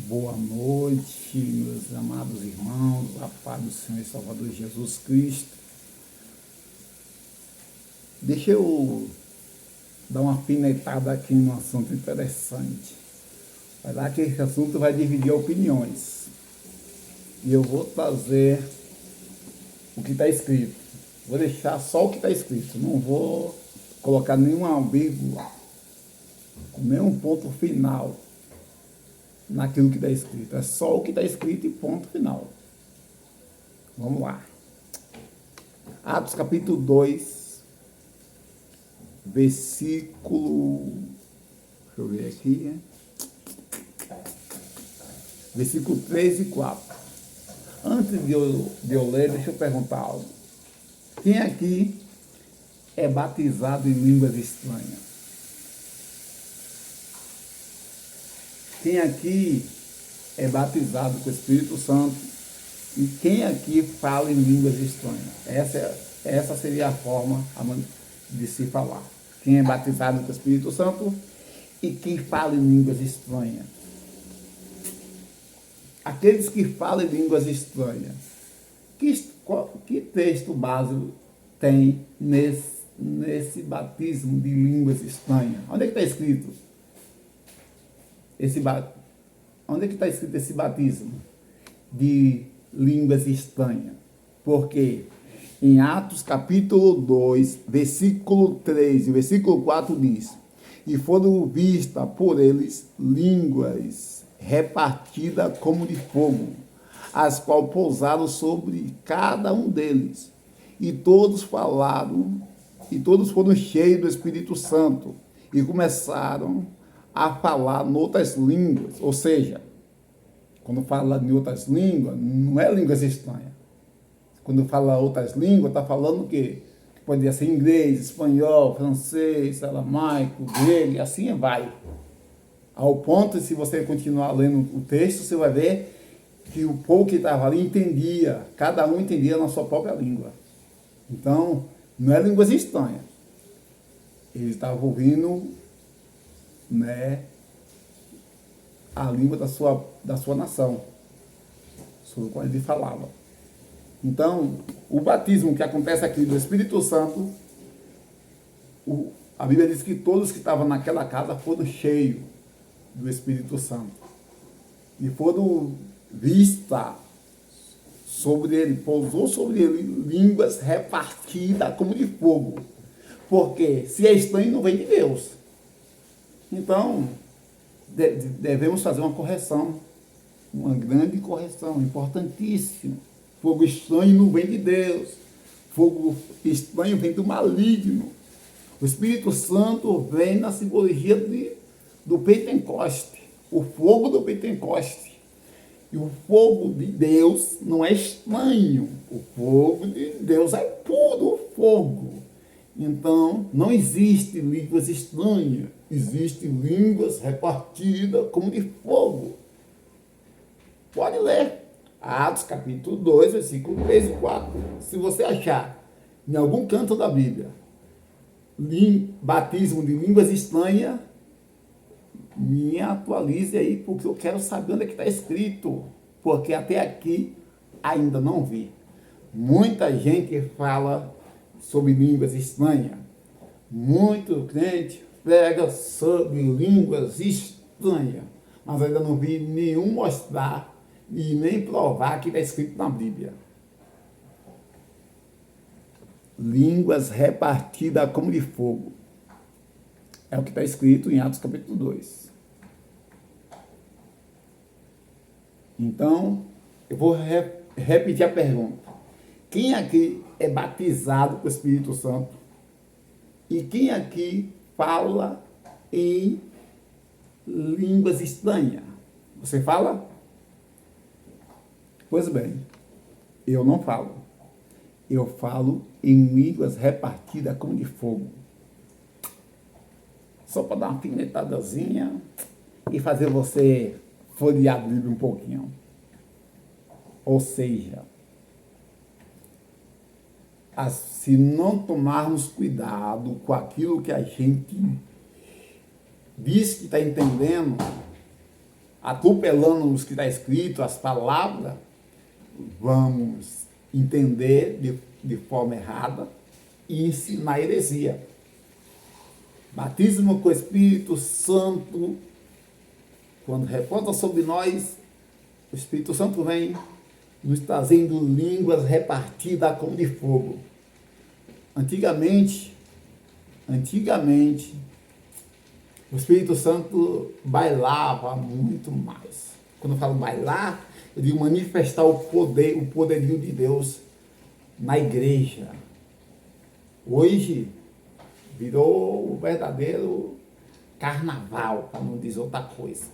Boa noite, meus amados irmãos, a paz do Senhor e Salvador Jesus Cristo. Deixa eu dar uma pinetada aqui num assunto interessante. Vai lá que esse assunto vai dividir opiniões. E eu vou trazer o que está escrito. Vou deixar só o que está escrito. Não vou colocar nenhuma vírgula, nenhum ponto final naquilo que está escrito. É só o que está escrito e ponto final. Vamos lá. Atos capítulo 2, versículo... Deixa eu ver aqui. Versículo 3 e 4. Antes de eu ler, deixa eu perguntar algo. Quem aqui é batizado em línguas estranhas? Quem aqui é batizado com o Espírito Santo? E quem aqui fala em línguas estranhas? Essa seria a forma de se falar. Quem é batizado com o Espírito Santo e quem fala em línguas estranhas? Aqueles que falam em línguas estranhas, que texto básico tem nesse batismo de línguas estranhas? Onde é que está escrito? Onde é que está escrito esse batismo de línguas estranhas? Porque em Atos capítulo 2, versículo 3 e versículo 4 diz: e foram vistas por eles línguas repartidas como de fogo, as quais pousaram sobre cada um deles. E todos falaram, e todos foram cheios do Espírito Santo, e começaram a falar em outras línguas. Ou seja, quando fala em outras línguas, não é línguas estranhas. Quando fala outras línguas, está falando o quê? Que poderia ser inglês, espanhol, francês, aramaico, grego, e assim vai. Ao ponto, se você continuar lendo o texto, você vai ver que o povo que estava ali entendia, cada um entendia na sua própria língua. Então, não é línguas estranhas. Eles estavam ouvindo, né, a língua da sua nação, sobre a qual ele falava. Então, o batismo que acontece aqui do Espírito Santo, a Bíblia diz que todos que estavam naquela casa foram cheios do Espírito Santo. E foram vistas sobre ele, pousou sobre ele línguas repartidas como de fogo. Porque se é estranho, não vem de Deus. Então, devemos fazer uma correção, uma grande correção, importantíssima. Fogo estranho não vem de Deus. Fogo estranho vem do maligno. O Espírito Santo vem na simbologia do Pentecoste, o fogo do Pentecoste. E o fogo de Deus não é estranho. O fogo de Deus é puro fogo. Então, não existe línguas estranhas. Existem línguas repartidas como de fogo. Pode ler. Atos capítulo 2, versículo 3 e 4. Se você achar em algum canto da Bíblia batismo de línguas estranhas, me atualize aí, porque eu quero saber onde é que está escrito. Porque até aqui ainda não vi. Muita gente fala sobre línguas estranhas. Muito crente prega sobre línguas estranhas. Mas ainda não vi nenhum mostrar e nem provar que está escrito na Bíblia. Línguas repartidas como de fogo. É o que está escrito em Atos capítulo 2. Então, eu vou repetir a pergunta. Quem aqui é batizado com o Espírito Santo? E quem aqui fala em línguas estranhas? Você fala? Pois bem, eu não falo. Eu falo em línguas repartidas como de fogo. Só para dar uma alfinetadazinha e fazer você folhear a Bíblia um pouquinho. Ou seja, se não tomarmos cuidado com aquilo que a gente diz que está entendendo, atropelando os que está escrito, as palavras, vamos entender de forma errada e ensinar heresia. Batismo com o Espírito Santo, quando repousa sobre nós, o Espírito Santo vem nos trazendo línguas repartidas como de fogo. Antigamente, o Espírito Santo bailava muito mais. Quando eu falo bailar, eu digo manifestar o poderio de Deus na igreja. Hoje virou o verdadeiro carnaval, para não dizer outra coisa.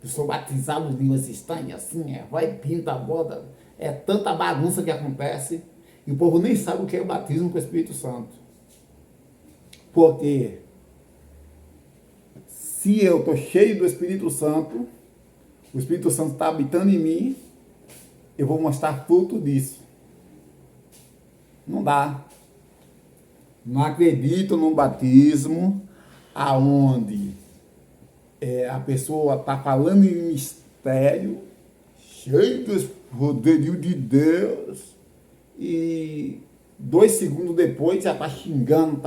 Eu sou batizado em línguas estranhas, assim, vai, pinta, boda. É tanta bagunça que acontece e o povo nem sabe o que é o batismo com o Espírito Santo. Porque se eu estou cheio do Espírito Santo, o Espírito Santo está habitando em mim, eu vou mostrar fruto disso. Não dá. Não acredito num batismo aonde a pessoa está falando em mistério, cheio do poderio de Deus, e 2 segundos depois já está xingando.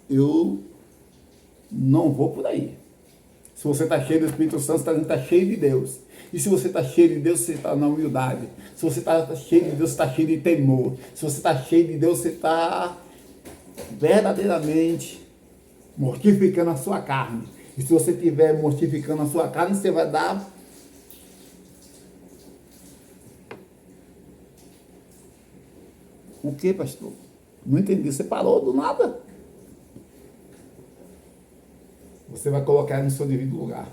Eu não vou por aí. Se você está cheio do Espírito Santo, você está cheio de Deus. E se você está cheio de Deus, você está na humildade. Se você está cheio de Deus, você está cheio de temor. Se você está cheio de Deus, você está verdadeiramente mortificando a sua carne. E se você estiver mortificando a sua carne, você vai dar o que, pastor? Não entendi. Você parou do nada? Você vai colocar no seu devido lugar.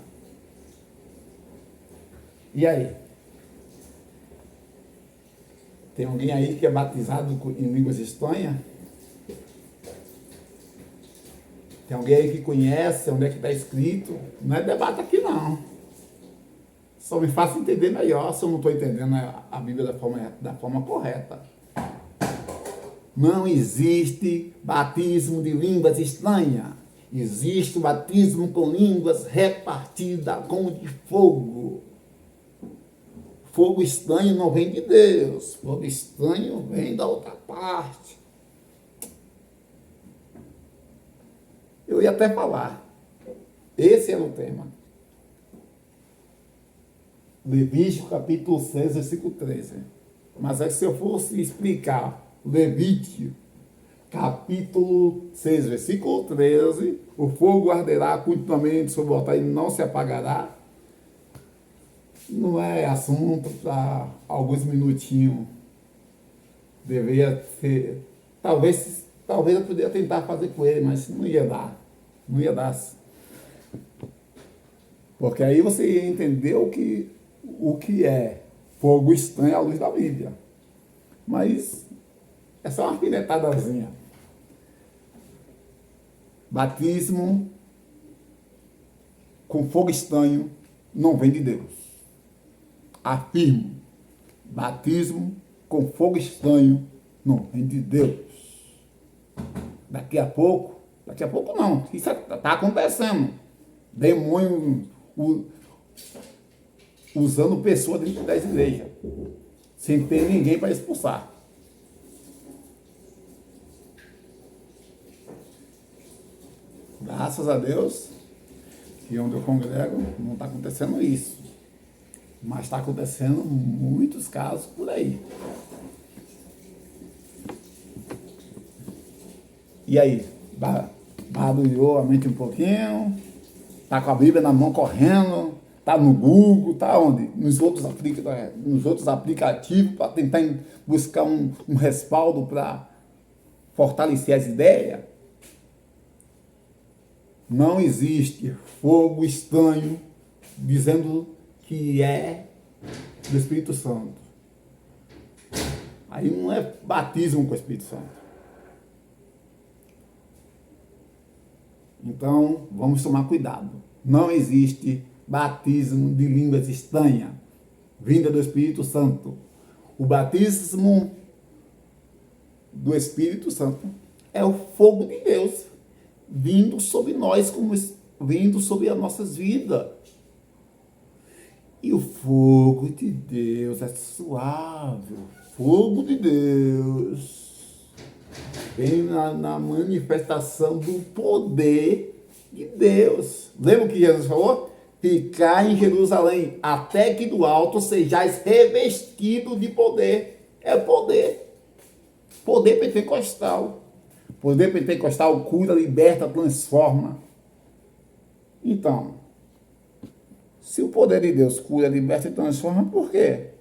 E aí? Tem alguém aí que é batizado em línguas estranhas? Tem alguém aí que conhece onde é que está escrito? Não é debate aqui, não. Só me faça entender melhor se eu não estou entendendo a Bíblia da forma correta. Não existe batismo de línguas estranhas. Existe o batismo com línguas repartidas como de fogo. Fogo estranho não vem de Deus. Fogo estranho vem da outra parte. Eu ia até falar. Esse era o tema. Levítico capítulo 6, versículo 13. Mas é que se eu fosse explicar Levítico capítulo 6, versículo 13, o fogo arderá continuamente sobre o altar e não se apagará. Não é assunto para alguns minutinhos. Deveria ser. Talvez eu poderia tentar fazer com ele, mas não ia dar. Não ia dar. Porque aí você ia entender o que é fogo estranho à luz da Bíblia. Mas é só uma alfinetadazinha. Batismo com fogo estranho não vem de Deus. Afirmo, batismo com fogo estranho não vem de Deus. Daqui a pouco não, isso está acontecendo. Demônio usando pessoas dentro das igrejas, sem ter ninguém para expulsar. Graças a Deus, que onde eu congrego não está acontecendo isso. Mas está acontecendo muitos casos por aí. E aí? Barulhou a mente um pouquinho? Está com a Bíblia na mão correndo? Está no Google? Está onde? Nos outros aplicativos para tentar buscar um respaldo para fortalecer as ideias? Não existe fogo estranho dizendo que é do Espírito Santo. Aí não é batismo com o Espírito Santo. Então, vamos tomar cuidado. Não existe batismo de línguas estranhas, vinda do Espírito Santo. O batismo do Espírito Santo é o fogo de Deus vindo sobre nós vindo sobre as nossas vidas. E o fogo de Deus é suave. O fogo de Deus vem na manifestação do poder de Deus. Lembra o que Jesus falou? Ficar em Jerusalém, até que do alto sejais revestido de poder. É poder. Poder pentecostal. Poder pentecostal cura, liberta, transforma. Então, se o poder de Deus cura, liberta e transforma, por quê?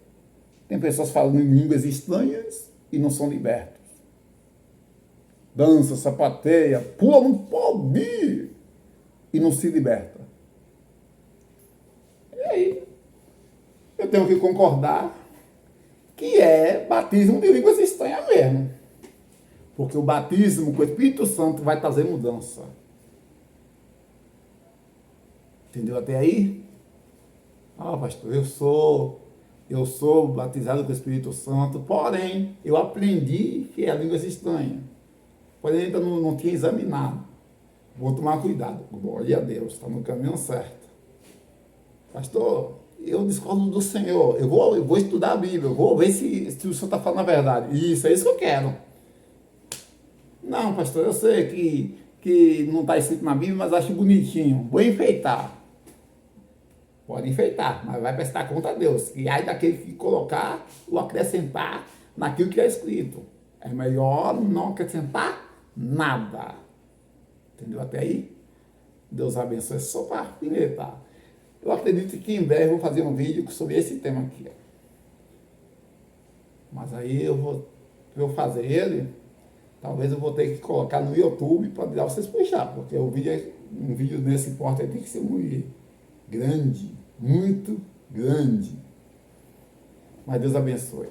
Tem pessoas falando em línguas estranhas e não são libertos. Dança, sapateia, pula no poder e não se liberta. E aí, eu tenho que concordar que é batismo de línguas estranhas mesmo. Porque o batismo com o Espírito Santo vai trazer mudança. Entendeu até aí? Ah, pastor, eu sou batizado com o Espírito Santo, porém, eu aprendi que é línguas estranhas. Porém, ainda não tinha examinado. Vou tomar cuidado. Glória a Deus, está no caminho certo. Pastor, eu discordo do Senhor. Eu vou estudar a Bíblia, eu vou ver se o Senhor está falando a verdade. Isso, é isso que eu quero. Não, pastor, eu sei que não está escrito na Bíblia, mas acho bonitinho. Vou enfeitar. Pode enfeitar, mas vai prestar conta a Deus. E aí daquele que colocar ou acrescentar naquilo que é escrito. É melhor não acrescentar nada. Entendeu até aí? Deus abençoe. Só para pimentar. Eu acredito que em breve eu vou fazer um vídeo sobre esse tema aqui. Mas aí eu fazer ele, talvez eu vou ter que colocar no YouTube para dar vocês puxar, porque um vídeo nesse porte tem que ser muito grande, muito grande. Mas Deus abençoe.